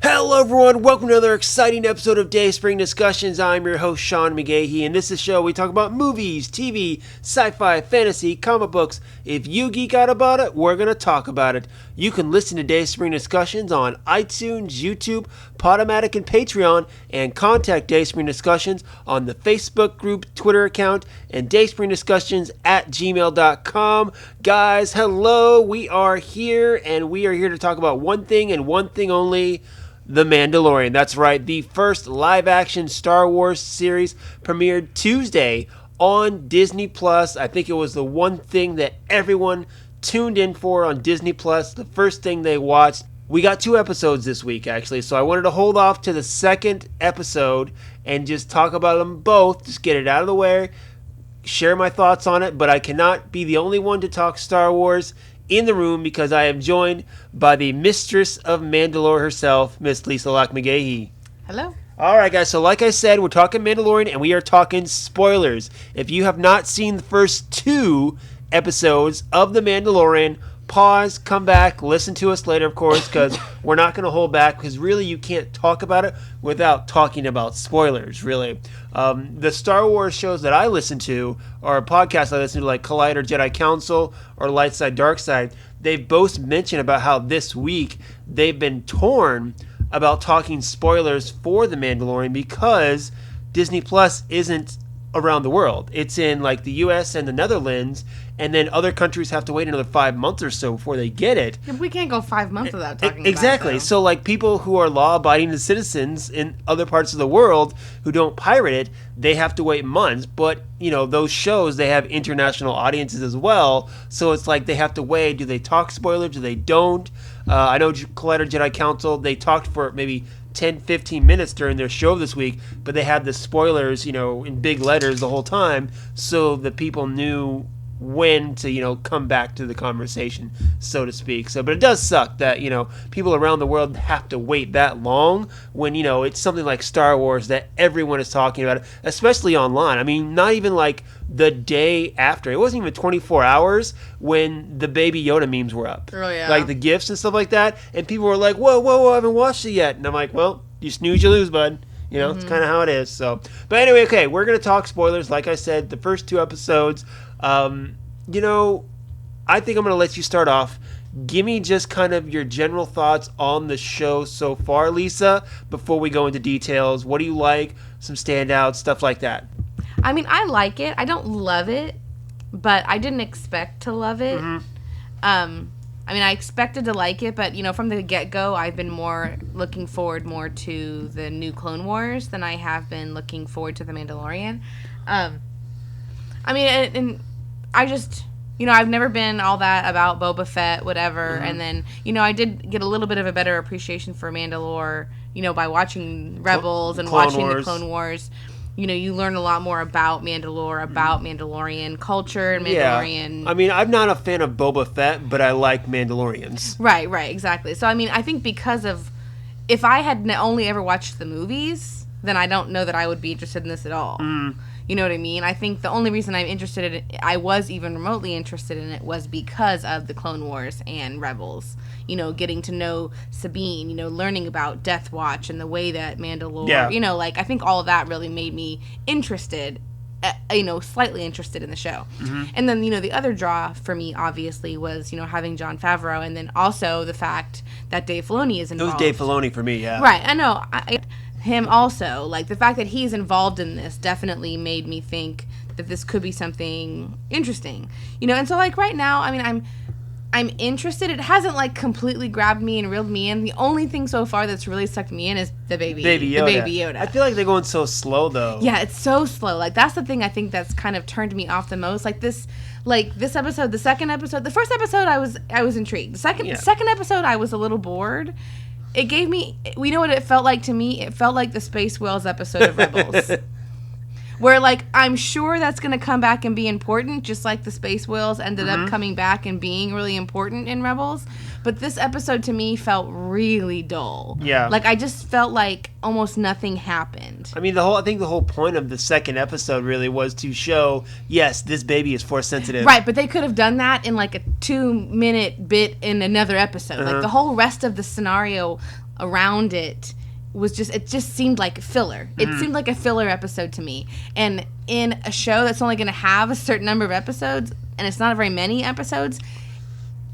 Hello everyone, welcome to another exciting episode of Dayspring Discussions. I'm your host Sean McGahee, and this is a show we talk about movies, TV, sci-fi, fantasy, comic books. If you geek out about it, we're going to talk about it. You can listen to Dayspring Discussions on iTunes, YouTube, Podomatic, and Patreon, and contact Dayspring Discussions on the Facebook group, Twitter account, and dayspringdiscussions@gmail.com. Guys, hello, we are here, and we are here to talk about one thing and one thing only: The Mandalorian. That's right, the first live-action Star Wars series premiered Tuesday on Disney+. I think it was the one thing that everyone tuned in for on Disney+, the first thing they watched. We got 2 episodes this week, actually, so I wanted to hold off to the second episode and just talk about them both, just get it out of the way, share my thoughts on it, but I cannot be the only one to talk Star Wars in the room because I am joined by the mistress of Mandalore herself, Miss Lisa Locke McGahee. Hello. All right, guys. So like I said, we're talking Mandalorian, and we are talking spoilers. If you have not seen the first 2 episodes of The Mandalorian, pause, come back, listen to us later, of course, because we're not going to hold back, because really you can't talk about it without talking about spoilers, really. The Star Wars shows that I listen to, or podcasts I listen to, like Collider Jedi Council or Light Side Dark Side, they've both mentioned about how this week they've been torn about talking spoilers for The Mandalorian because Disney Plus isn't around the world. It's in like the US and the Netherlands, and then other countries have to wait another 5 months or so before they get it. We can't go 5 months without talking exactly. about it. So like people who are law-abiding citizens in other parts of the world who don't pirate it, they have to wait months. But, you know, those shows, they have international audiences as well. So it's like they have to wait. Do they talk spoilers? Do they don't? I know Collider Jedi Council, they talked for maybe 10-15 minutes during their show this week, but they had the spoilers, you know, in big letters the whole time, so the people knew when to, you know, come back to the conversation, so to speak. So, but it does suck that, you know, people around the world have to wait that long when, you know, it's something like Star Wars that everyone is talking about, especially online. I mean, not even like the day after. It wasn't even 24 hours when the Baby Yoda memes were up. Oh, yeah. Like the GIFs and stuff like that. And people were like, whoa, I haven't watched it yet. And I'm like, well, you snooze, you lose, bud. You know, It's kind of how it is. So, but anyway, okay, we're going to talk spoilers. Like I said, the first 2 episodes. You know, I think I'm going to let you start off. Give me just kind of your general thoughts on the show so far, Lisa, before we go into details. What do you like? Some standouts, stuff like that. I mean, I like it. I don't love it, but I didn't expect to love it. I mean, I expected to like it, but, you know, from the get-go, I've been looking forward more to the new Clone Wars than I have been looking forward to The Mandalorian. I mean, and I just, you know, I've never been all that about Boba Fett, whatever, and then, you know, I did get a little bit of a better appreciation for Mandalore, you know, by watching Rebels and watching the Clone Wars. You know, you learn a lot more about Mandalore, about Mandalorian culture and Mandalorian. Yeah. I mean, I'm not a fan of Boba Fett, but I like Mandalorians. Right, exactly. So, I mean, I think because of, if I had only ever watched the movies, then I don't know that I would be interested in this at all. You know what I mean? I think the only reason I'm interested in it, I was even remotely interested in it, was because of the Clone Wars and Rebels. You know, getting to know Sabine, you know, learning about Death Watch and the way that Mandalore, you know, like, I think all of that really made me interested, you know, slightly interested in the show. And then, you know, the other draw for me, obviously, was, you know, having Jon Favreau, and then also the fact that Dave Filoni is involved. It was Dave Filoni for me, yeah. Right, I know. Him also, like, the fact that he's involved in this definitely made me think that this could be something interesting, you know. And so, like, right now, I mean, I'm interested. It hasn't, like, completely grabbed me and reeled me in. The only thing so far that's really sucked me in is the baby Yoda. I feel like they're going so slow, though. Yeah, it's so slow. Like, that's the thing I think that's kind of turned me off the most. Like this episode, the second episode, the first episode, I was intrigued. The second episode, I was a little bored. It gave me, we know what it felt like to me? It felt like the Space Whales episode of Rebels. Where, like, I'm sure that's going to come back and be important, just like the Space Whales ended up coming back and being really important in Rebels. But this episode, to me, felt really dull. Yeah. Like, I just felt like almost nothing happened. happened. I mean, I think the whole point of the second episode really was to show, yes, this baby is force sensitive. Right, but they could have done that in like a 2-minute bit in another episode. Like the whole rest of the scenario around it just seemed like filler. It seemed like a filler episode to me. And in a show that's only going to have a certain number of episodes, and it's not very many episodes,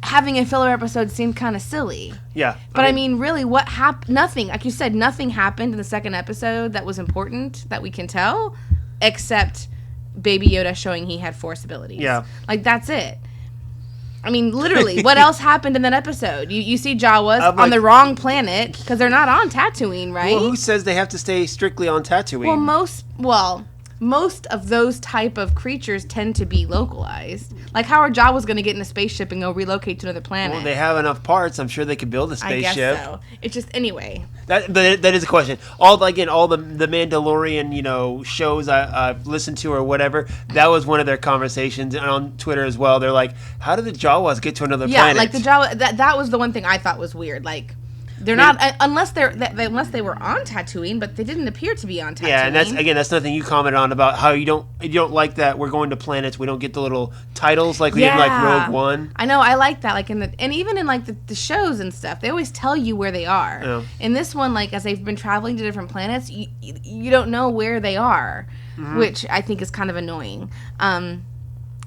having a filler episode seemed kind of silly. Yeah. But I mean really, what happened? Nothing. Like you said, nothing happened in the second episode that was important that we can tell, except Baby Yoda showing he had force abilities. Yeah. Like, that's it. I mean, literally, what else happened in that episode? You see Jawas on the wrong planet, because they're not on Tatooine, right? Well, who says they have to stay strictly on Tatooine? Well, most of those type of creatures tend to be localized. Like, how are Jawas going to get in a spaceship and go relocate to another planet? Well, they have enough parts. I'm sure they could build a spaceship. I guess so. It's just, anyway. That is a question. All the Mandalorian, shows I've listened to or whatever, that was one of their conversations on Twitter as well. They're like, how did the Jawas get to another planet? Yeah, like the Jawa, that was the one thing I thought was weird. Like, they're not, unless they were on Tatooine, but they didn't appear to be on Tatooine. Yeah, and that's nothing you commented on about how you don't like that we're going to planets. We don't get the little titles like we did in, like, Rogue One. I know, I like that. Like and even in like the shows and stuff, they always tell you where they are. Yeah. In this one, like as they've been traveling to different planets, you don't know where they are, which I think is kind of annoying.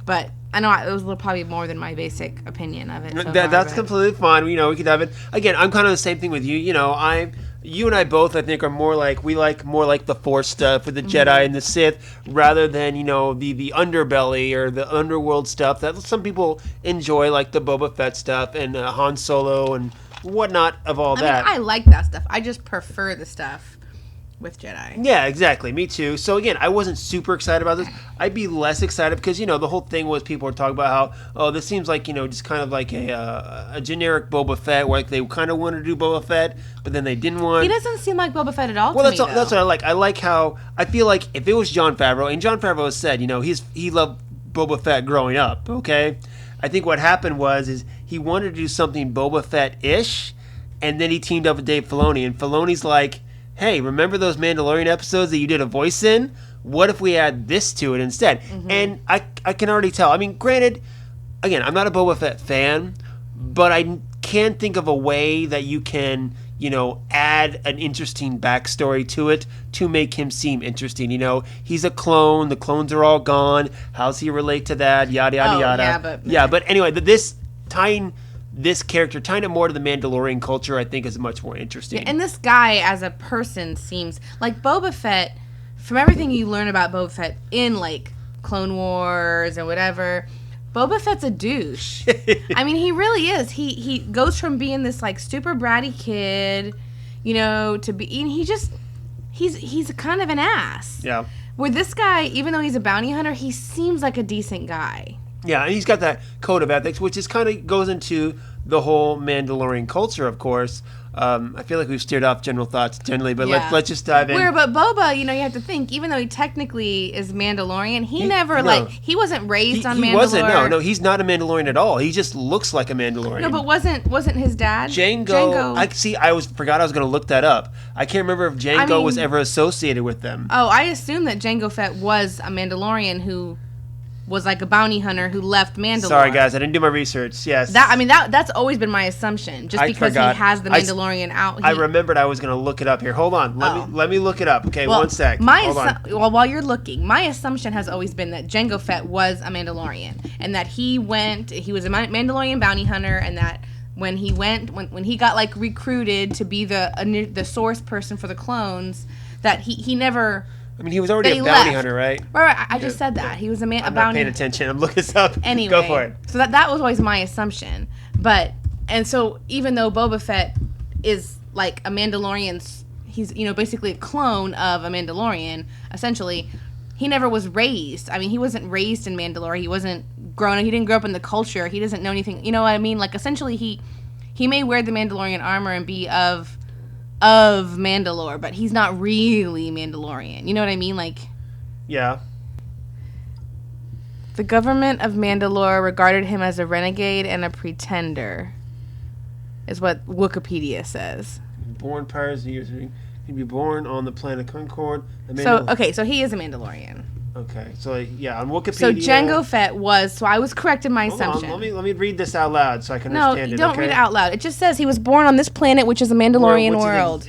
But I know it was probably more than my basic opinion of it. That's completely fine. We could have it. Again, I'm kind of the same thing with you. You and I both, I think, are more like the Force stuff with the Jedi and the Sith, rather than the underbelly or the underworld stuff that some people enjoy, like the Boba Fett stuff and Han Solo and whatnot of all that. I like that stuff. I just prefer the stuff with Jedi. Yeah, exactly. Me too. So again, I wasn't super excited about this. I'd be less excited because the whole thing was people were talking about how this seems like just kind of like a generic Boba Fett, where like they kind of wanted to do Boba Fett, but then they didn't want. He doesn't seem like Boba Fett at all. Well, to me, that's what I like. I like how I feel like if it was Jon Favreau, and Jon Favreau has said he loved Boba Fett growing up. Okay, I think what happened is he wanted to do something Boba Fett-ish, and then he teamed up with Dave Filoni, and Filoni's like, hey, remember those Mandalorian episodes that you did a voice in? What if we add this to it instead? And I can already tell. I mean, granted, again, I'm not a Boba Fett fan, but I can think of a way that you can, add an interesting backstory to it to make him seem interesting. He's a clone. The clones are all gone. How's he relate to that? Yada, yada, yada. But anyway, tying it more to the Mandalorian culture, I think, is much more interesting. Yeah, and this guy as a person seems like Boba Fett. From everything you learn about Boba Fett in like Clone Wars and whatever, Boba Fett's a douche. I mean, he really is. He goes from being this like super bratty kid, to be. And he's kind of an ass. Yeah. Where this guy, even though he's a bounty hunter, he seems like a decent guy. Yeah, and he's got that code of ethics, which is kind of goes into the whole Mandalorian culture, of course. I feel like we've steered off general thoughts generally, but let's just dive in. But Boba, you have to think, even though he technically is Mandalorian, he wasn't raised on Mandalore. He wasn't. No, he's not a Mandalorian at all. He just looks like a Mandalorian. No, but wasn't his dad? Django. I forgot I was going to look that up. I can't remember if Django was ever associated with them. Oh, I assume that Jango Fett was a Mandalorian who was like a bounty hunter who left Mandalore. Sorry, guys, I didn't do my research. Yes, that's always been my assumption. Just because he has the Mandalorian out. I remembered I was going to look it up here. Hold on, let me look it up. Okay, one sec. Hold on. While you're looking, my assumption has always been that Jango Fett was a Mandalorian, and that he was a Mandalorian bounty hunter, and that when he got like recruited to be the source person for the clones, that he never. I mean, he was already a bounty hunter, right? Right. I just said that. He was a bounty hunter. I'm not paying attention. I'm looking this up. Anyway. Go for it. So that was always my assumption. And so even though Boba Fett is like a Mandalorian, he's, basically a clone of a Mandalorian, essentially, he never was raised. I mean, he wasn't raised in Mandalore. He wasn't grown up. He didn't grow up in the culture. He doesn't know anything. You know what I mean? Like, essentially, he may wear the Mandalorian armor and be of Mandalore, but he's not really Mandalorian. You know what I mean? Like, yeah. The government of Mandalore regarded him as a renegade and a pretender, is what Wikipedia says. Born prior to years. He'd be born on the planet Concord. So he is a Mandalorian. Okay, so yeah, on Wikipedia. So Jango Fett was. So I was correct in my assumption. Let me read this out loud so I can understand it. No, don't read it out loud. It just says he was born on this planet, which is a Mandalorian world.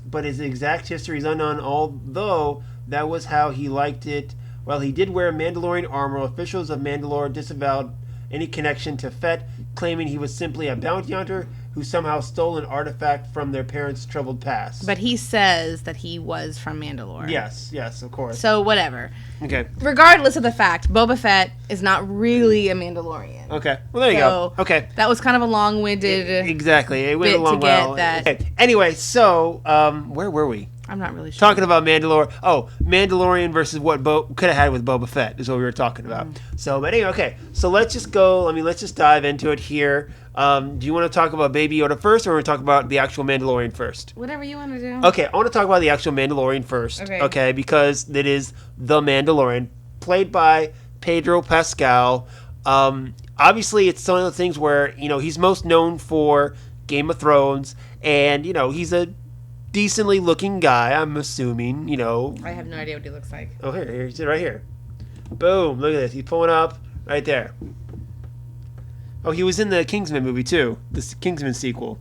But his exact history is unknown. Although that was how he liked it. While he did wear Mandalorian armor, officials of Mandalore disavowed any connection to Fett, claiming he was simply a bounty hunter who somehow stole an artifact from their parents' troubled past. But he says that he was from Mandalore. Yes, of course. So whatever. Okay. Regardless of the fact, Boba Fett is not really a Mandalorian. Okay. Well, there you go. Okay. That was kind of a long-winded. Exactly. It went along well. Okay. Anyway, so where were we? I'm not really sure. Talking about Mandalore. Oh, Mandalorian versus what could have had with Boba Fett is what we were talking about. So, but anyway, okay. So let's just go. Let's just dive into it here. Do you want to talk about Baby Yoda first, or want to talk about the actual Mandalorian first? Whatever you want to do. Okay, I want to talk about the actual Mandalorian first. Okay, because it is the Mandalorian, played by Pedro Pascal. Obviously, it's one of the things where he's most known for Game of Thrones, and he's a decently looking guy, I'm assuming, I have no idea what he looks like. Oh, here, he's right here. Boom, look at this. He's pulling up right there. Oh, he was in the Kingsman movie, too. The Kingsman sequel.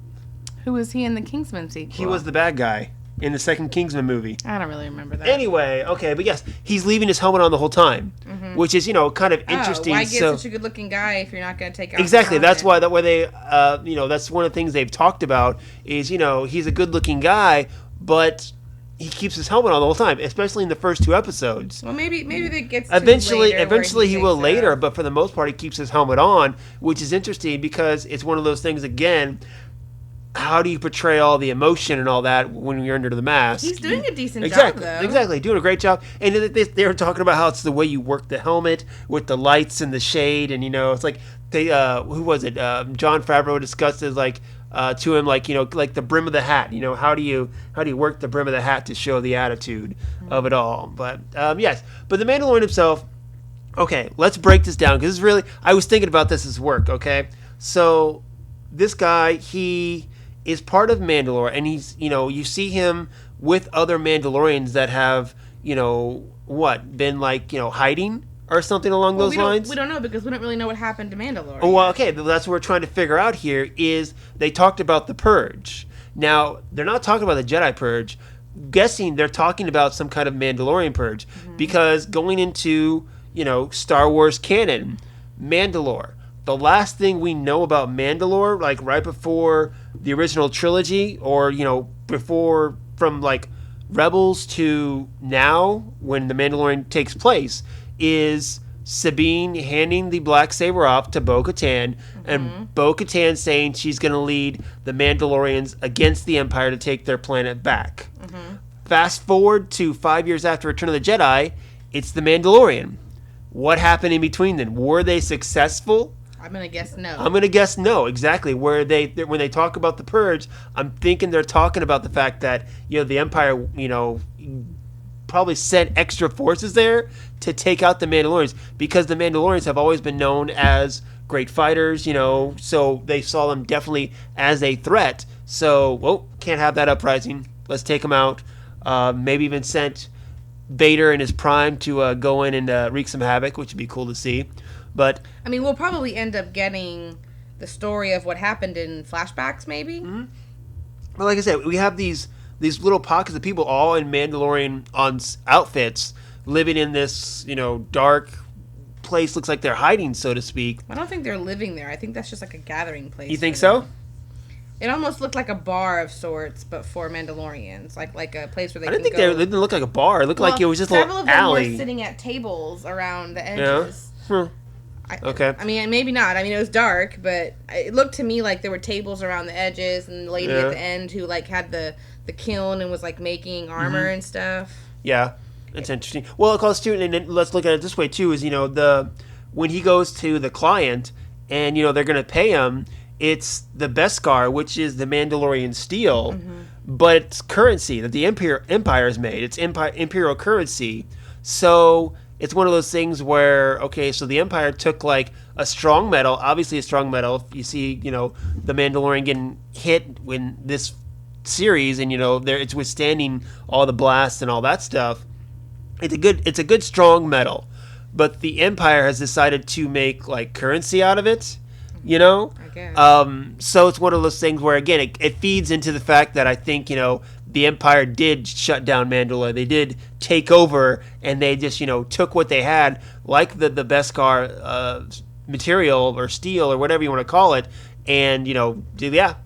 Who was he in the Kingsman sequel? He was the bad guy in the second Kingsman movie. I don't really remember that. Anyway, okay, but yes, he's leaving his helmet on the whole time, which is, kind of interesting. Why get such a good-looking guy if you're not going to take out Exactly, the that's why they, that's one of the things they've talked about is, he's a good-looking guy, but he keeps his helmet on the whole time, especially in the first 2 episodes. Well, maybe that gets eventually he will later, but for the most part, he keeps his helmet on, which is interesting because it's one of those things, again, how do you portray all the emotion and all that when you're under the mask? He's doing a decent job, though. Exactly, doing a great job. And they were talking about how it's the way you work the helmet with the lights and the shade, and it's like they who was it? Jon Favreau discussed it to him like the brim of the hat. How do you work the brim of the hat to show the attitude of it all? But yes, but the Mandalorian himself. Okay, let's break this down because I was thinking about this as work. Okay, so this guy he is part of Mandalore, and he's you see him with other Mandalorians that have been hiding or something along those lines. We don't know because we don't really know what happened to Mandalore. Oh, well, okay, that's what we're trying to figure out here is they talked about the Purge. Now, they're not talking about the Jedi Purge. Guessing they're talking about some kind of Mandalorian Purge because going into, Star Wars canon, Mandalore, the last thing we know about Mandalore, right before the original trilogy or, before from Rebels to now when the Mandalorian takes place is Sabine handing the black saber off to Bo-Katan and Bo-Katan saying she's going to lead the Mandalorians against the Empire to take their planet back. Fast forward to 5 years after Return of the Jedi, it's the Mandalorian. What happened in between then? Were they successful? I'm going to guess no. I'm going to guess no, exactly. When they talk about the Purge, I'm thinking they're talking about the fact that, the Empire, probably sent extra forces there to take out the Mandalorians because the Mandalorians have always been known as great fighters, so they saw them definitely as a threat. So, can't have that uprising. Let's take them out. Maybe even sent Vader in his prime to go in and wreak some havoc, which would be cool to see. But I mean, we'll probably end up getting the story of what happened in flashbacks, maybe. Well, like I said, we have these little pockets of people all in Mandalorian outfits living in this, dark place. Looks like they're hiding, so to speak. I don't think they're living there. I think that's just like a gathering place. You think so? It almost looked like a bar of sorts, but for Mandalorians, like a place where they. I didn't think they didn't look like a bar. It looked like it was just a little alley. Several of them were sitting at tables around the edges. Yeah. Okay. I mean, maybe not. I mean, it was dark, but it looked to me like there were tables around the edges, and the lady at the end who had the kiln and was making armor and stuff. Yeah, it's interesting. Well, of course, too, and let's look at it this way too: is when he goes to the client, and they're going to pay him, it's the Beskar, which is the Mandalorian steel, but it's currency that the Empire has made. It's imperial currency, so. It's one of those things where, okay, so the Empire took a strong metal, obviously a strong metal. You see, the Mandalorian getting hit when this series, and it's withstanding all the blasts and all that stuff. It's a good strong metal, but the Empire has decided to make like currency out of it. I guess. So it's one of those things where again it feeds into the fact that I think the Empire did shut down Mandalore. They did take over, and they just took what they had, like the Beskar material or steel or whatever you want to call it, and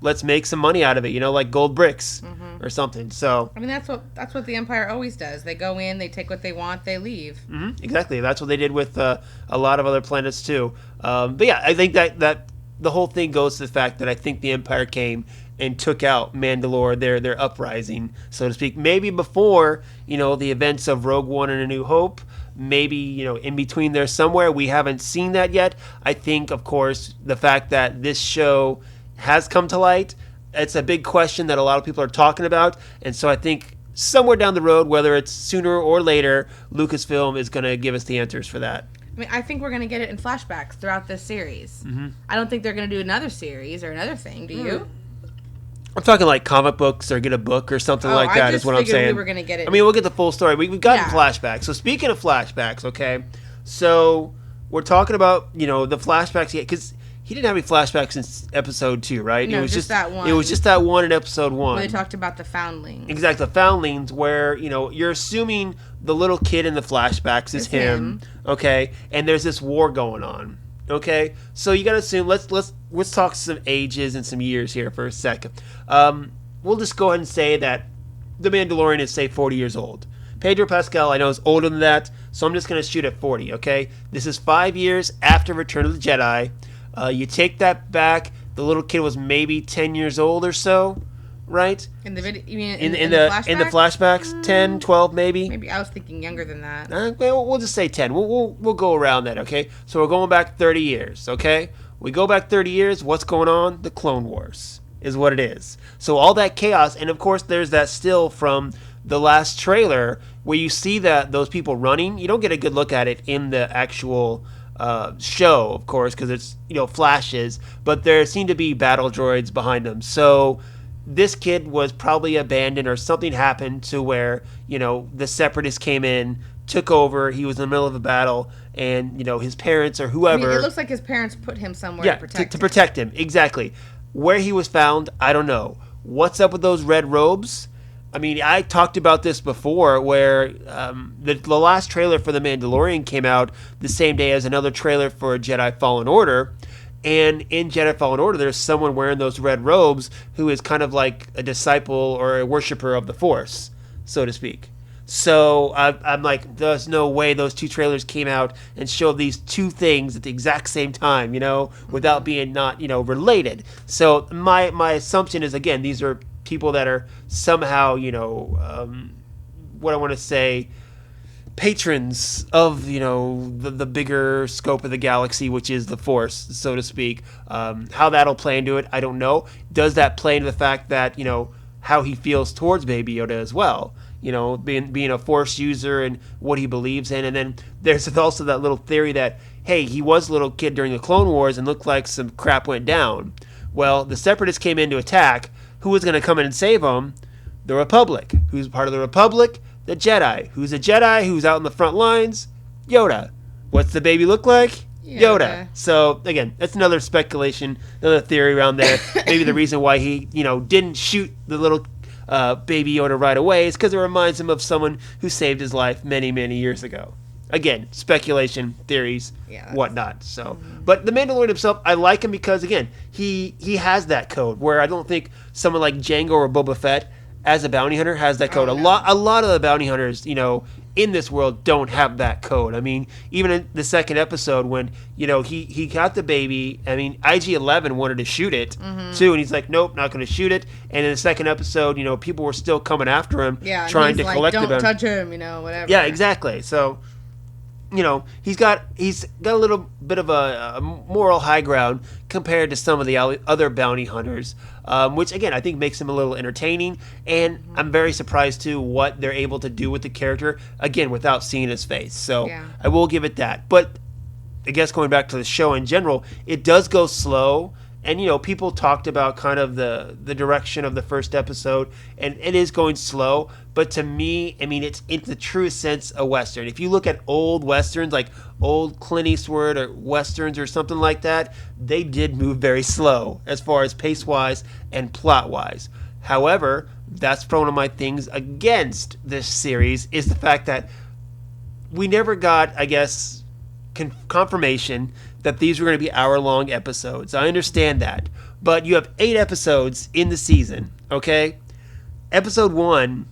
let's make some money out of it. Like gold bricks or something. So I mean that's what the Empire always does. They go in, they take what they want, they leave. Exactly. That's what they did with a lot of other planets too. But yeah, I think that the whole thing goes to the fact that I think the Empire came and took out Mandalore, their uprising, so to speak. Maybe before the events of Rogue One and A New Hope. Maybe in between there somewhere. We haven't seen that yet. I think, of course, the fact that this show has come to light, it's a big question that a lot of people are talking about, and so I think somewhere down the road, whether it's sooner or later, Lucasfilm is going to give us the answers for that. I mean, I think we're going to get it in flashbacks throughout this series. I don't think they're going to do another series or another thing. Do you? I'm talking like comic books or get a book or something like that is what I'm saying. We were going to get it. I mean, we'll get the full story. We've gotten flashbacks. So speaking of flashbacks, okay, so we're talking about, the flashbacks, because he didn't have any flashbacks in episode 2, right? No, it was just that one. It was just that one in episode 1. When they talked about the foundlings. Exactly, the foundlings, where, you're assuming the little kid in the flashbacks is him, okay, and there's this war going on. Okay, so you gotta assume. Let's talk some ages and some years here for a second. We'll just go ahead and say that the Mandalorian is, say, 40 years old. Pedro Pascal, I know, is older than that, so I'm just gonna shoot at 40. Okay, this is 5 years after Return of the Jedi. You take that back. The little kid was maybe 10 years old or so, right? In the video, you mean in the flashbacks, 10, 12 maybe. Maybe I was thinking younger than that. We'll just say 10. We'll go around that, okay? So we're going back 30 years, okay? We go back 30 years. What's going on? The Clone Wars is what it is. So all that chaos, and of course there's that still from the last trailer where you see that those people running. You don't get a good look at it in the actual show, of course, because it's flashes, but there seem to be battle droids behind them. So this kid was probably abandoned, or something happened to where the Separatists came in, took over. He was in the middle of a battle, and his parents or whoever. It looks like his parents put him somewhere to protect him. To protect him, exactly. Where he was found, I don't know. What's up with those red robes? I mean, I talked about this before, where the last trailer for The Mandalorian came out the same day as another trailer for Jedi Fallen Order. And in Jedi Fallen Order, there's someone wearing those red robes who is kind of like a disciple or a worshiper of the Force, so to speak. So I'm like, there's no way those two trailers came out and showed these two things at the exact same time, without being not, related. So my assumption is, again, these are people that are somehow, what I want to say, patrons of the bigger scope of the galaxy, which is the Force, so to speak. How that'll play into it, I don't know. Does that play into the fact that how he feels towards Baby Yoda as well? Being a Force user and what he believes in. And then there's also that little theory that, hey, he was a little kid during the Clone Wars and looked like some crap went down. Well, the Separatists came in to attack. Who was going to come in and save him? The Republic. Who's part of the Republic? The Jedi. Who's a Jedi? Who's out in the front lines? Yoda. What's the baby look like? Yoda. So, again, that's another speculation, another theory around there. Maybe the reason why he, didn't shoot the little Baby Yoda right away is because it reminds him of someone who saved his life many, many years ago. Again, speculation, theories, whatnot. So, but the Mandalorian himself, I like him because, again, he has that code where I don't think someone like Jango or Boba Fett as a bounty hunter has that code. A lot of the bounty hunters, in this world don't have that code. I mean, even in the second episode when, he got the baby, I mean, IG-11 wanted to shoot it too, and he's like, nope, not going to shoot it. And in the second episode, people were still coming after him, trying to collect don't him. touch him, whatever. Yeah, exactly. So, he's got a little bit of a moral high ground compared to some of the other bounty hunters, which again I think makes him a little entertaining. And I'm very surprised too what they're able to do with the character, again, without seeing his face. So I will give it that. But I guess going back to the show in general, it does go slow. And, people talked about kind of the direction of the first episode, and it is going slow. But to me, I mean, it's in the truest sense a Western. If you look at old Westerns, like old Clint Eastwood or Westerns or something like that, they did move very slow as far as pace-wise and plot-wise. However, that's one of my things against this series is the fact that we never got, I guess, confirmation that these were going to be hour-long episodes. I understand that. But you have 8 episodes in the season, okay? Episode 1,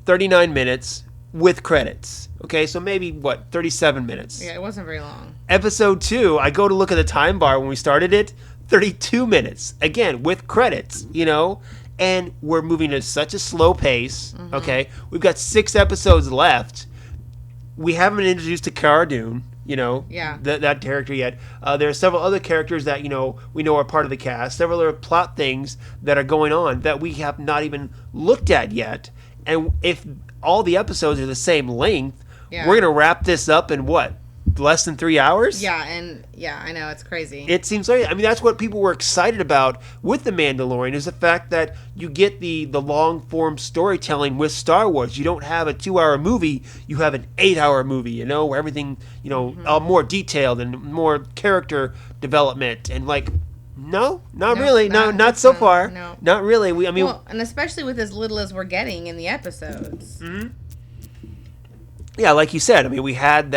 39 minutes with credits. Okay, so maybe, 37 minutes. Yeah, it wasn't very long. Episode 2, I go to look at the time bar when we started it, 32 minutes. Again, with credits, And we're moving at such a slow pace, okay? We've got 6 episodes left. We haven't been introduced to Cara Dune. That character yet. There are several other characters that, we know are part of the cast. Several other plot things that are going on that we have not even looked at yet. And if all the episodes are the same length, we're going to wrap this up in less than 3 hours? Yeah, I know, it's crazy. It seems like, that's what people were excited about with The Mandalorian, is the fact that you get the long-form storytelling with Star Wars. You don't have a 2-hour movie, you have an 8-hour movie, where everything, more detailed and more character development. And, no, not really. Not so far. No. Not really. And especially with as little as we're getting in the episodes. Mm-hmm. Yeah, like you said, we had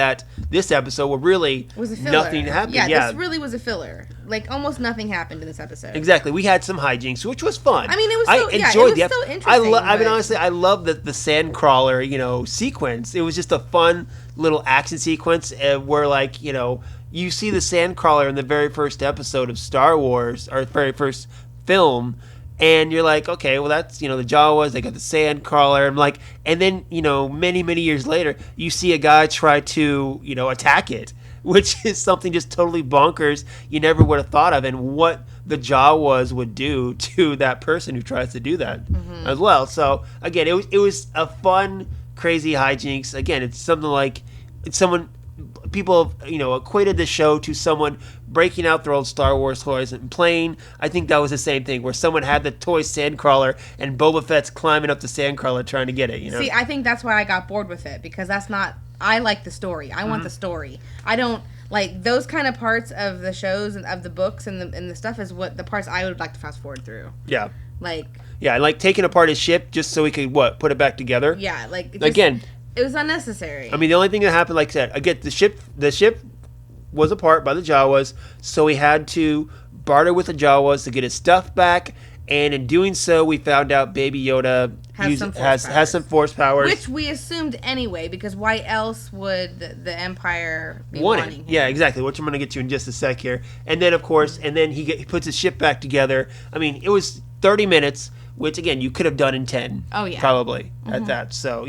this episode where really nothing happened. Yeah, this really was a filler. Almost nothing happened in this episode. Exactly. We had some hijinks, which was fun. It was I enjoyed it was so interesting. Honestly, I love the sandcrawler, sequence. It was just a fun little action sequence where, you see the sandcrawler in the very first episode of Star Wars, or very first film, and you're like, okay, well, that's, the Jawas, they got the sand crawler. And then, many, many years later, you see a guy try to, attack it, which is something just totally bonkers you never would have thought of, and what the Jawas would do to that person who tries to do that as well. So, again, it was a fun, crazy hijinks. Again, it's something like, people have, equated the show to someone breaking out their old Star Wars toys and playing. I think that was the same thing, where someone had the toy sandcrawler and Boba Fett's climbing up the sandcrawler trying to get it, See, I think that's why I got bored with it, because that's not... I like the story. I want the story. I don't... those kind of parts of the shows and of the books and the stuff is what the parts I would like to fast forward through. Yeah. Taking apart his ship just so he could, put it back together? Yeah, again... It was unnecessary. The only thing that happened, like I said, again, the ship was apart by the Jawas, so he had to barter with the Jawas to get his stuff back, and in doing so, we found out Baby Yoda has some force powers. Which we assumed anyway, because why else would the Empire be wanting him? Yeah, exactly, which I'm going to get to in just a sec here. And then, of course, he puts his ship back together. It was 30 minutes, which, again, you could have done in 10. Oh, yeah. Probably, at that. So,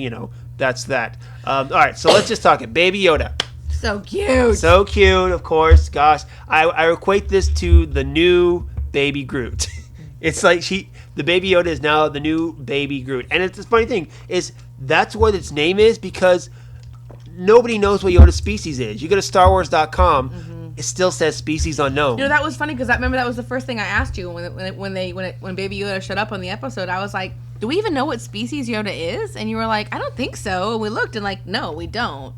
that's that. All right, so let's just talk it. Baby Yoda. So cute. So cute, of course. Gosh, I equate this to the new Baby Groot. It's like the Baby Yoda is now the new Baby Groot. And it's this funny thing is that's what its name is, because nobody knows what Yoda's species is. You go to StarWars.com, it still says species unknown. That was funny, because I remember that was the first thing I asked you when Baby Yoda showed up on the episode. I was like, do we even know what species Yoda is? And you were like, I don't think so. And we looked and no, we don't.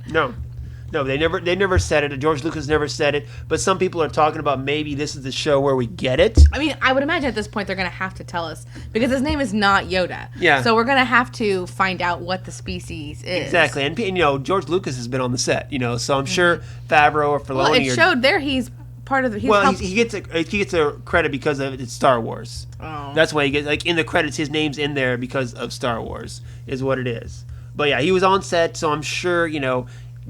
No, they never said it. George Lucas never said it. But some people are talking about maybe this is the show where we get it. I would imagine at this point they're going to have to tell us, because his name is not Yoda. Yeah. So we're going to have to find out what the species is. Exactly. And George Lucas has been on the set, so I'm sure Favreau or Filoni... Well, it showed there he's part of the... He gets a credit because of it's Star Wars. Oh. That's why he gets... in the credits, his name's in there because of Star Wars, is what it is. But yeah, he was on set, so I'm sure,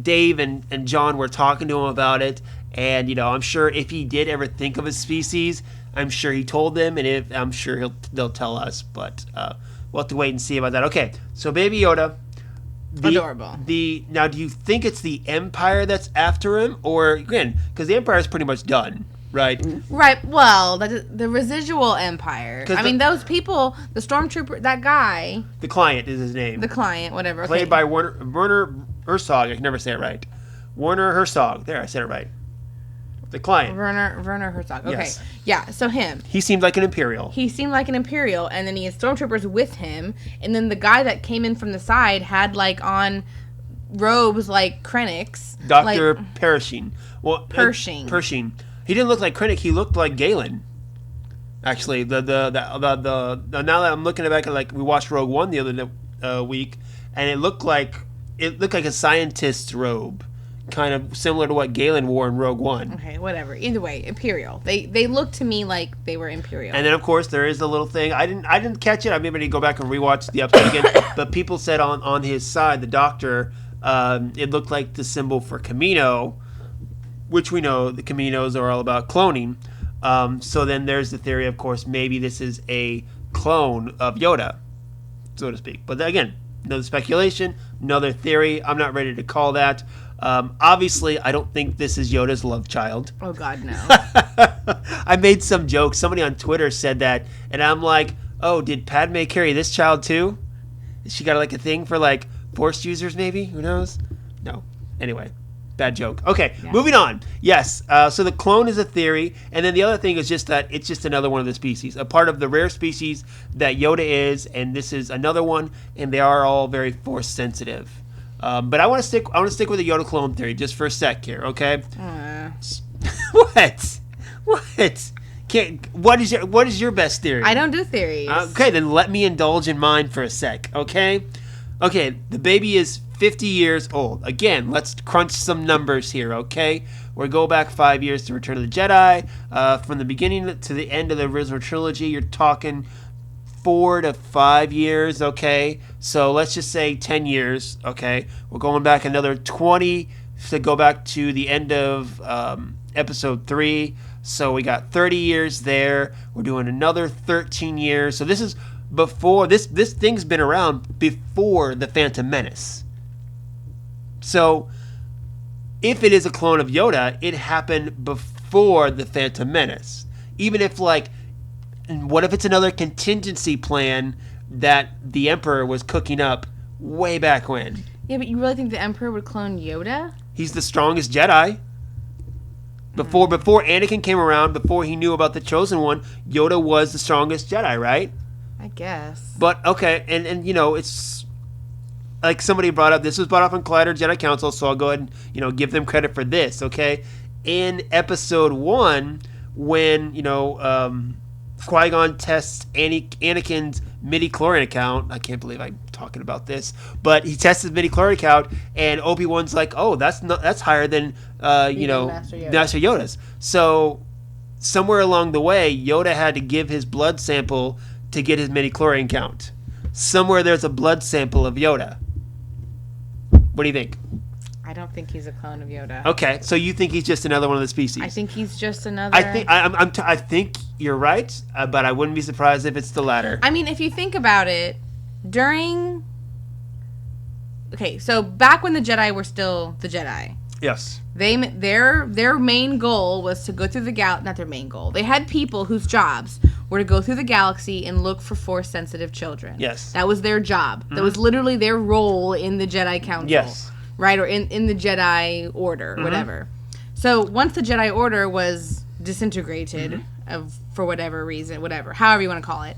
Dave and John were talking to him about it, and I'm sure if he did ever think of a species, I'm sure he told them, and I'm sure they'll tell us, but we'll have to wait and see about that. Okay, so Baby Yoda, adorable. Now, do you think it's the Empire that's after him, or again, because the Empire is pretty much done, right? Right. Well, the residual Empire. Those people, the stormtrooper, that guy. The Client is his name. The Client, whatever. Played by Werner Herzog. I can never say it right. Werner Herzog. There, I said it right. the client. Werner Herzog. Okay. Yes. Yeah, so him. He seemed like an Imperial. He seemed like an Imperial, and then he had stormtroopers with him, and then the guy that came in from the side had, like, on robes like Krennic's. Dr. Pershing. Well, Pershing. Pershing. He didn't look like Krennic. He looked like Galen. Actually, the now that I'm looking back at, like, we watched Rogue One the other week, and it looked like a scientist's robe, kind of similar to what Galen wore in Rogue One. Okay, whatever. Either way, Imperial. They looked to me like they were Imperial. And then, of course, there is the little thing. I didn't catch it. I maybe need to go back and rewatch the episode again. But people said on his side, the Doctor, it looked like the symbol for Camino, which we know the Caminos are all about cloning. So then there's the theory, of course, maybe this is a clone of Yoda, so to speak. But again, another speculation, another theory. I'm not ready to call that. Obviously, I don't think this is Yoda's love child. Oh, God, no. I made some joke. Somebody on Twitter said that, and I'm like, oh, did Padme carry this child too? She got like a thing for like Force users, maybe? Who knows? No. Anyway, bad joke. Okay, yeah. Moving on. Yes, so the clone is a theory, and then the other thing is just that it's just another one of the species, a part of the rare species that Yoda is, and this is another one, and they are all very Force sensitive. But I want to stick with the Yoda clone theory just for a sec here, okay? What? What is your best theory? I don't do theories. Okay, then let me indulge in mine for a sec, okay? Okay, the baby is 50 years old. Again, let's crunch some numbers here, okay? We'll go back 5 years to Return of the Jedi. From the beginning to the end of the original trilogy, you're talking 4 to 5 years, okay? So let's just say 10 years, okay? We're going back another 20 to go back to the end of episode 3. So we got 30 years there. We're doing another 13 years. So this is before, this thing's been around before the Phantom Menace. So if it is a clone of Yoda, it happened before the Phantom Menace. Even if, like, what if it's another contingency plan that the Emperor was cooking up way back when? Yeah, but you really think the Emperor would clone Yoda? He's the strongest Jedi. Before Anakin came around, before he knew about the Chosen One, Yoda was the strongest Jedi, right? I guess. But, okay, and you know, it's like somebody brought up, this was brought up on Collider Jedi Council, so I'll go ahead and, you know, give them credit for this, okay? In episode 1, when, you know, Qui-Gon tests Anakin's midi-chlorian account. I can't believe I'm talking about this, but he tests his midi-chlorian account, and Obi-Wan's like, "Oh, that's higher than you know, Master Yoda's." So somewhere along the way, Yoda had to give his blood sample to get his midi-chlorian count. Somewhere there's a blood sample of Yoda. What do you think? I don't think he's a clone of Yoda. Okay, so you think he's just another one of the species? I think he's just another. I think you're right, but I wouldn't be surprised if it's the latter. I mean, if you think about it, so back when the Jedi were still the Jedi. Yes. Their main goal was to go through the not their main goal. They had people whose jobs were to go through the galaxy and look for Force-sensitive children. Yes. That was their job. Mm-hmm. That was literally their role in the Jedi Council. Yes. Right, or in the Jedi Order, mm-hmm. whatever. So once the Jedi Order was disintegrated, mm-hmm. For whatever reason, however you want to call it,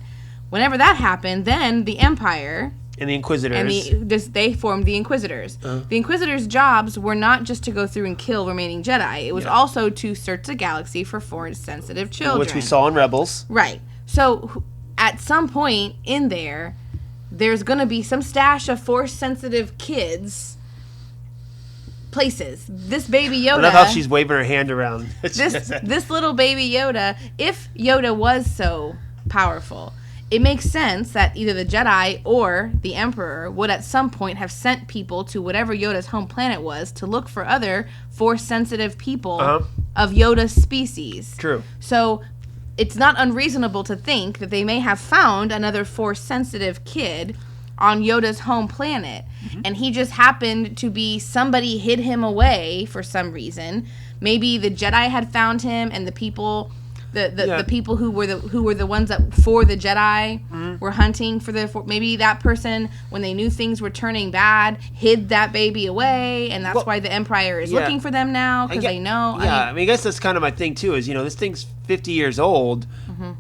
whenever that happened, then the Empire and the Inquisitors, they formed the Inquisitors. The Inquisitors' jobs were not just to go through and kill remaining Jedi. It was also to search the galaxy for Force-sensitive children, which we saw in Rebels. Right. So at some point in there's going to be some stash of Force-sensitive kids. Places. This baby Yoda. I love how she's waving her hand around. this little baby Yoda, if Yoda was so powerful, it makes sense that either the Jedi or the Emperor would at some point have sent people to whatever Yoda's home planet was to look for other Force-sensitive people of Yoda's species. True. So it's not unreasonable to think that they may have found another Force-sensitive kid on Yoda's home planet, and he just happened to be, somebody hid him away for some reason. Maybe the Jedi had found him, and the people the people who were the ones that for the Jedi were hunting for maybe that person, when they knew things were turning bad, hid that baby away, and that's why the Empire is looking for them now, because they know. I guess that's kind of my thing too. Is this thing's 50 years old.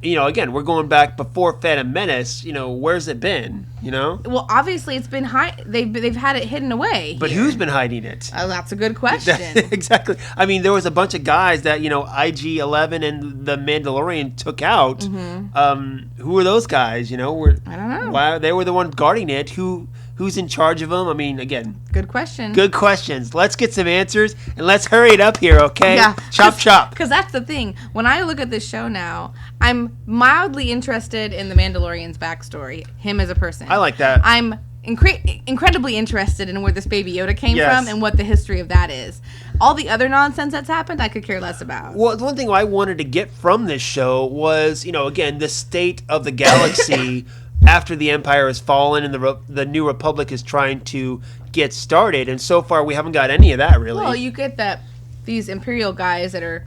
Again, we're going back before Phantom Menace. Where's it been? Well, obviously it's been they've had it hidden away. But who's been hiding it? That's a good question. Exactly. I mean, there was a bunch of guys that IG-11 and the Mandalorian took out. Who were those guys? I don't know. Why they were the ones guarding it? Who's in charge of them? I mean, again, good question. Good questions. Let's get some answers and let's hurry it up here, okay? Yeah. Chop. Because that's the thing. When I look at this show now, I'm mildly interested in the Mandalorian's backstory, him as a person. I like that. I'm incredibly interested in where this Baby Yoda came from and what the history of that is. All the other nonsense that's happened, I could care less about. Well, the one thing I wanted to get from this show was, again, the state of the galaxy after the Empire has fallen and the New Republic is trying to get started. And so far, we haven't got any of that, really. Well, you get that these Imperial guys that are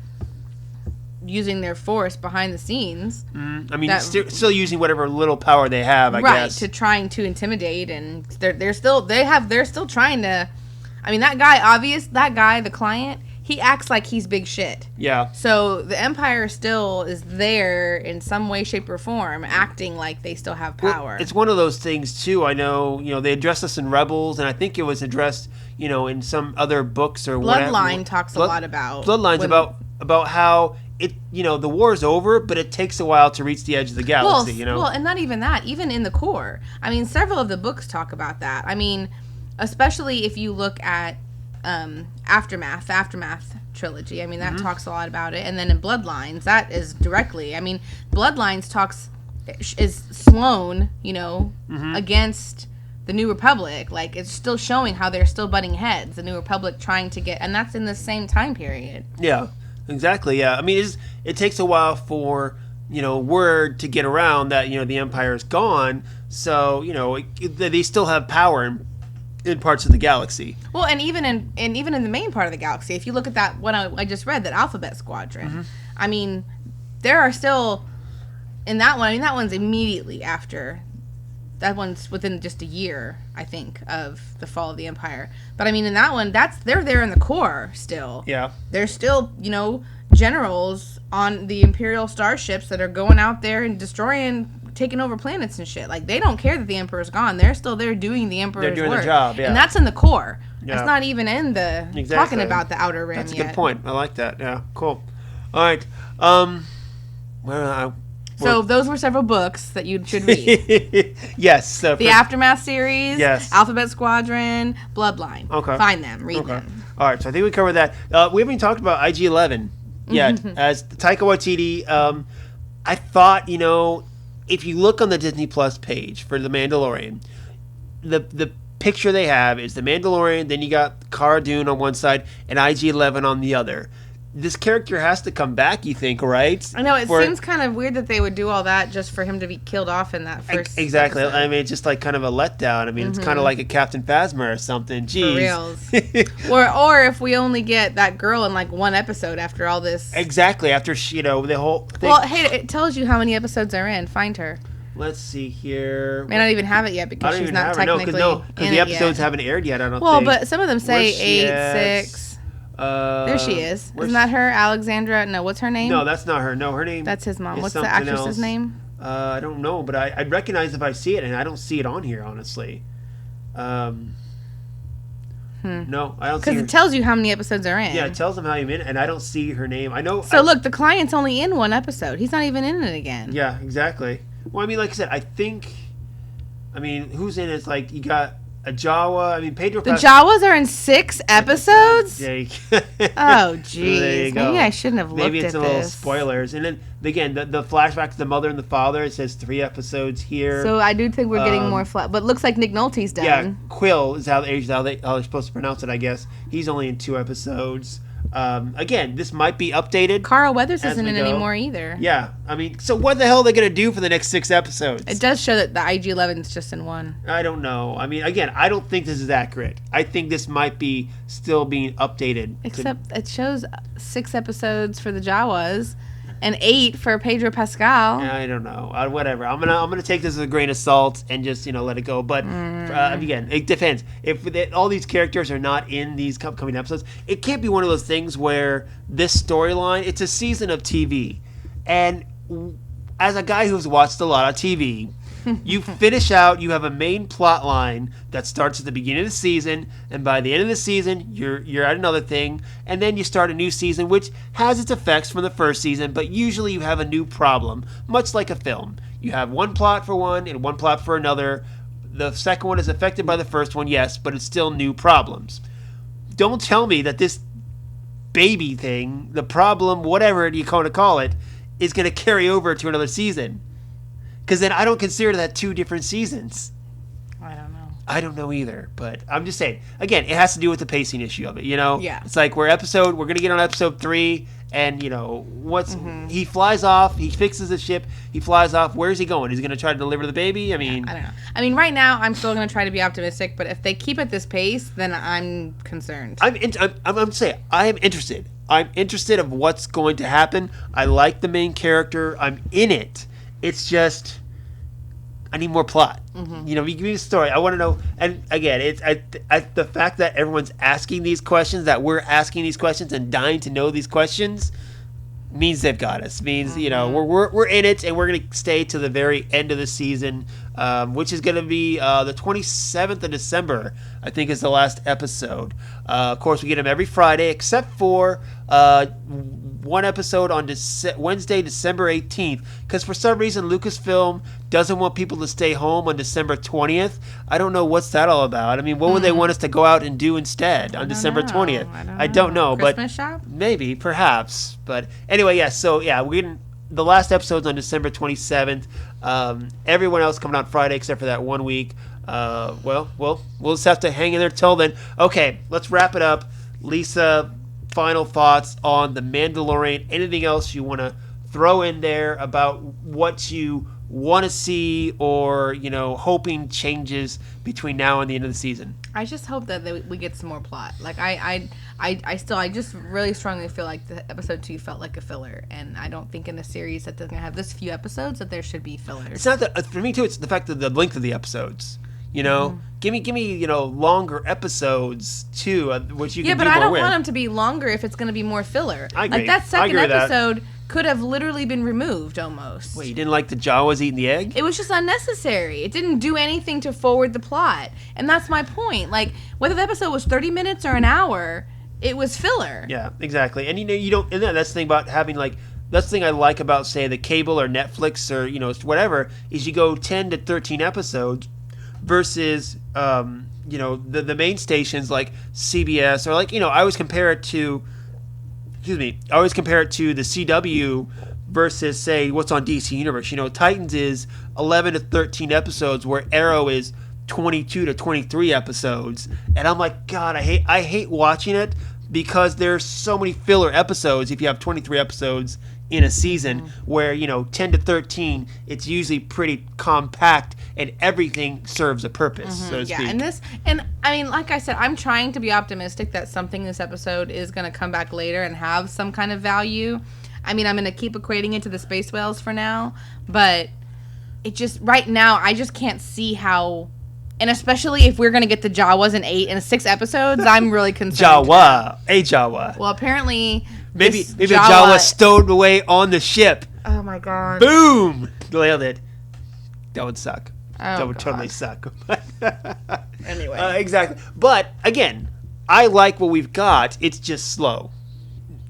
using their force behind the scenes. I mean, still using whatever little power they have, I guess. Right, to trying to intimidate, and they're still trying to. I mean, that guy, the client, he acts like he's big shit. Yeah. So the Empire still is there in some way, shape, or form, acting like they still have power. Well, it's one of those things too. I know, they addressed this in Rebels, and I think it was addressed, in some other books or whatever. Bloodline talks a lot about. Bloodline's about how it, the war's over, but it takes a while to reach the edge of the galaxy. Well, and not even that. Even in the core, I mean, several of the books talk about that. I mean, especially if you look at Aftermath trilogy. I mean, that talks a lot about it. And then in Bloodlines, that is directly. I mean, Bloodlines is Sloane, against the New Republic. Like, it's still showing how they're still butting heads. The New Republic trying to get, and that's in the same time period. Yeah, exactly. Yeah, I mean, it takes a while for word to get around that the Empire is gone. So they still have power in parts of the galaxy. Well, and even in the main part of the galaxy, if you look at that one I just read, that Alphabet Squadron, I mean, there are still in that one. I mean, that one's immediately after. That one's within just a year, I think, of the fall of the Empire. But I mean, in that one, they're there in the core still. Yeah, there's still generals on the Imperial starships that are going out there and taking over planets and shit. Like, they don't care that the Emperor's gone. They're still there doing the Emperor's work. They're doing their job, yeah. And that's in the core. Yeah. That's not even in the talking about the Outer Rim. That's a good point. I like that. Yeah, cool. All right. So those were several books that you should read. Yes. The Aftermath series. Yes. Alphabet Squadron. Bloodline. Okay. Find them. Read them. All right. So I think we covered that. We haven't talked about IG-11 yet. As Taika Waititi, I thought, if you look on the Disney Plus page for The Mandalorian, the picture they have is The Mandalorian, then you got Cara Dune on one side and IG-11 on the other. This character has to come back, you think, right? I know, it seems kind of weird that they would do all that just for him to be killed off in that first Exactly. episode. I mean, it's just like kind of a letdown. I mean, it's kind of like a Captain Phasma or something. Jeez. For reals. or if we only get that girl in like one episode after all this. Exactly. After, the whole thing. Well, hey, it tells you how many episodes are in. Find her. Let's see here. May not even have it yet because she's not technically because the episodes haven't aired yet, I don't think. Well, but some of them say 8, 6. There she is. Isn't that her? Alexandra? No, what's her name? No, that's not her. No, her name. That's his mom. What's the actress's else. Name? I don't know, but I'd recognize if I see it, and I don't see it on here, honestly. No, I don't see her. Because it tells you how many episodes are in. Yeah, it tells them how many, and I don't see her name. I know. So look, the client's only in one episode. He's not even in it again. Yeah, exactly. Well, I mean, like I said, who's in it? It's like you got a Jawa. I mean, Pedro. The Jawas are in 6 episodes. Jake. Oh, jeez. There you go. Maybe I shouldn't have looked at this. Maybe it's a little spoilers. And then again, the flashback to the mother and the father. It says 3 episodes here. So I do think we're getting more flat. But it looks like Nick Nolte's done. Yeah, Quill is how they're supposed to pronounce it. I guess he's only in 2 episodes. Again, this might be updated. Carl Weathers isn't in anymore either. Yeah, I mean, so what the hell are they going to do for the next 6 episodes? It does show that the IG-11 is just in 1. I don't know. I mean, again, I don't think this is accurate. I think this might be still being updated. Except it shows 6 episodes for the Jawas An 8 for Pedro Pascal. I don't know. Whatever. I'm gonna take this with a grain of salt and just let it go. But again, it depends. If all these characters are not in these upcoming episodes, it can't be one of those things where this storyline. It's a season of TV, and as a guy who's watched a lot of TV. You finish out, you have a main plot line that starts at the beginning of the season, and by the end of the season, you're at another thing, and then you start a new season, which has its effects from the first season, but usually you have a new problem, much like a film. You have one plot for one and one plot for another. The second one is affected by the first one, yes, but it's still new problems. Don't tell me that this baby thing, the problem, whatever you want to call it, is going to carry over to another season. Because then I don't consider that 2 different seasons. I don't know. I don't know either, but I'm just saying. Again, it has to do with the pacing issue of it, Yeah. It's like we're going to get on episode 3, and, he flies off, he fixes the ship, he flies off. Where's he going? He's going to try to deliver the baby? I mean... I don't know. I mean, right now, I'm still going to try to be optimistic, but if they keep at this pace, then I'm concerned. I'm saying, I am interested. I'm interested of what's going to happen. I like the main character. I'm in it. It's just, I need more plot. You give me a story. I want to know. And again, it's the fact that everyone's asking these questions, that we're asking these questions and dying to know these questions, means they've got us. Means we're in it, and we're gonna stay to the very end of the season, which is gonna be the 27th of December. I think is the last episode. Of course, we get them every Friday, except for one episode on Wednesday, December 18th, because for some reason Lucasfilm doesn't want people to stay home on December 20th. I don't know what's that all about. I mean, what would they want us to go out and do instead on December 20th? I don't know. Christmas but shop? Maybe, perhaps. But anyway, yeah. So yeah, we're getting the last episode's on December 27th. Everyone else coming out Friday except for that 1 week. Well, we'll just have to hang in there till then. Okay, let's wrap it up. Lisa, final thoughts on The Mandalorian. Anything else you want to throw in there about what you want to see or, hoping changes between now and the end of the season? I just hope that we get some more plot. Like, I just really strongly feel like the episode 2 felt like a filler, and I don't think in a series that doesn't have this few episodes that there should be fillers. It's not that, for me too, it's the fact of the length of the episodes. Give me longer episodes too, which you can do more with. Yeah, but I don't want them to be longer if it's going to be more filler. I agree. Like that second episode could have literally been removed almost. Wait, you didn't like the Jawas eating the egg? It was just unnecessary. It didn't do anything to forward the plot, and that's my point. Like whether the episode was 30 minutes or an hour, it was filler. Yeah, exactly. And you don't. And that's the thing about having that's the thing I like about say the cable or Netflix or whatever is you go 10 to 13 episodes. Versus, the main stations like CBS or I always compare it to, the CW versus say what's on DC Universe. Titans is 11 to 13 episodes where Arrow is 22 to 23 episodes, and I'm like, God, I hate watching it because there's so many filler episodes. If you have 23 episodes in a season, where 10 to 13, it's usually pretty compact and everything serves a purpose, so to speak. Yeah, and I mean, like I said, I'm trying to be optimistic that something in this episode is going to come back later and have some kind of value. I mean, I'm going to keep equating it to the space whales for now, but it just, right now, I just can't see how, and especially if we're going to get the Jawas in 8 and 6 episodes, I'm really concerned. A Jawa. Well, apparently... Maybe a Jawa stowed away on the ship. Oh my God. Boom! Nailed it. That would suck. Oh, that would totally suck. Anyway. Exactly. But, again, I like what we've got. It's just slow.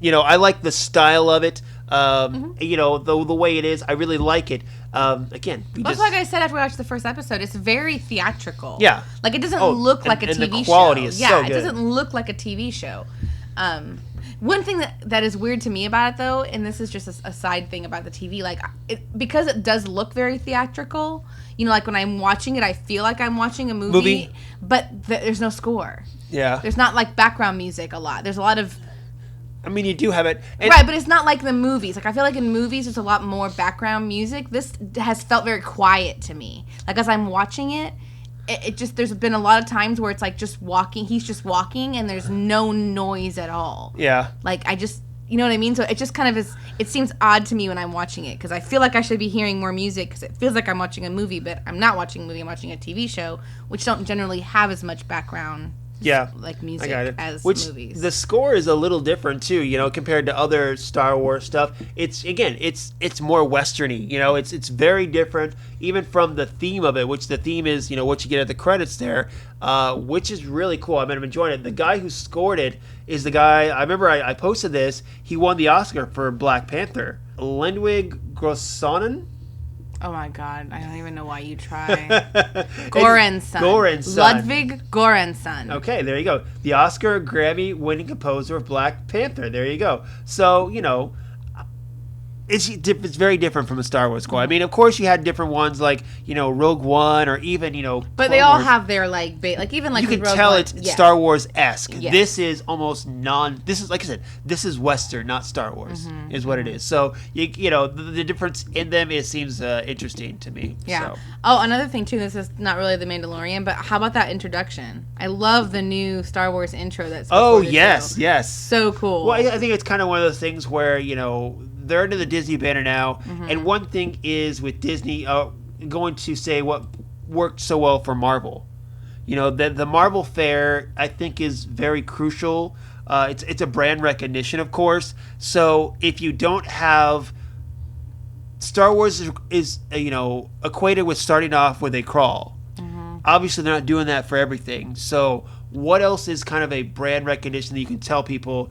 I like the style of it. The way it is. I really like it. Again, like I said after we watched the first episode, it's very theatrical. Yeah. Like, it doesn't look like a TV show. And the quality is so good. Yeah, it doesn't look like a TV show. One thing that is weird to me about it, though, and this is just a side thing about the TV, because it does look very theatrical, like when I'm watching it, I feel like I'm watching a movie. But there's no score. Yeah. There's not, background music a lot. There's a lot of... I mean, you do have it. Right, but it's not like the movies. I feel like in movies, there's a lot more background music. This has felt very quiet to me. As I'm watching it, it just, there's been a lot of times where it's just walking, he's just walking, and there's no noise at all. Yeah. You know what I mean? So it just kind of is. It seems odd to me when I'm watching it because I feel like I should be hearing more music because it feels like I'm watching a movie, but I'm not watching a movie. I'm watching a TV show, which don't generally have as much background. Yeah, like music as Which movies. The score is a little different too, compared to other Star Wars stuff. It's more westerny, it's very different even from the theme of it, which the theme is, what you get at the credits there, which is really cool. I mean, I'm enjoying it. The guy who scored it is the guy, I remember I posted this, he won the Oscar for Black Panther. Ludwig Göransson. Oh my God! I don't even know why you try. Göransson. Ludwig Göransson. Okay, there you go. The Oscar Grammy-winning composer of Black Panther. There you go. So it's very different from a Star Wars score. I mean, of course, you had different ones like Rogue One or even But they all have their even you can Rogue tell One, it's Star Wars-esque. Yes. This is almost This is, like I said, this is Western, not Star Wars, is what it is. So the difference in them seems interesting to me. Yeah. So. Oh, another thing too. This is not really the Mandalorian, but how about that introduction? I love the new Star Wars intro. That's yes, yes. So cool. Well, I think it's kind of one of those things where they're under the Disney banner now, and one thing is with Disney going to say what worked so well for Marvel. The Marvel Fair, I think, is very crucial. It's a brand recognition, of course. So if you don't have Star Wars is equated with starting off with a crawl. Obviously, they're not doing that for everything. So what else is kind of a brand recognition that you can tell people?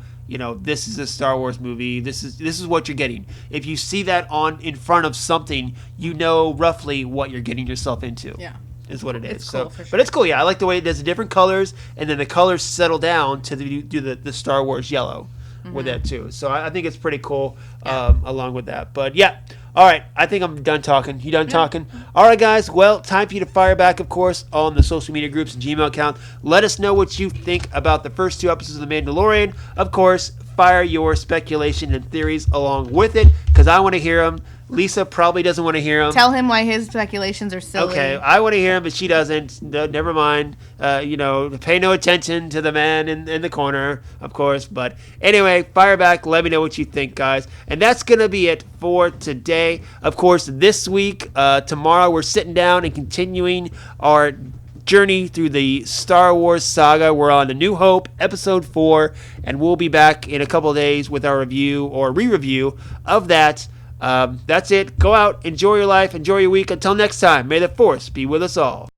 This is a Star Wars movie. This is what you're getting. If you see that in front of something, you know roughly what you're getting yourself into. Yeah, is what it is. It's cool, for sure. But it's cool. Yeah, I like the way it does the different colors, and then the colors settle down to do the Star Wars yellow with that too. So I think it's pretty cool along with that. But yeah. All right, I think I'm done talking. You done talking? All right, guys. Well, time for you to fire back, of course, on the social media groups and Gmail account. Let us know what you think about the first 2 episodes of The Mandalorian. Of course, fire your speculation and theories along with it, because I want to hear them. Lisa probably doesn't want to hear them. Tell him why his speculations are silly. Okay, I want to hear them, but she doesn't. No, never mind. Pay no attention to the man in the corner, of course. But anyway, fire back. Let me know what you think, guys. And that's going to be it for today. Of course, this week, tomorrow, we're sitting down and continuing our journey through the Star Wars saga. We're on A New Hope, Episode 4, and we'll be back in a couple of days with our review or re-review of that. That's it. Go out, enjoy your life, enjoy your week. Until next time, may the Force be with us all.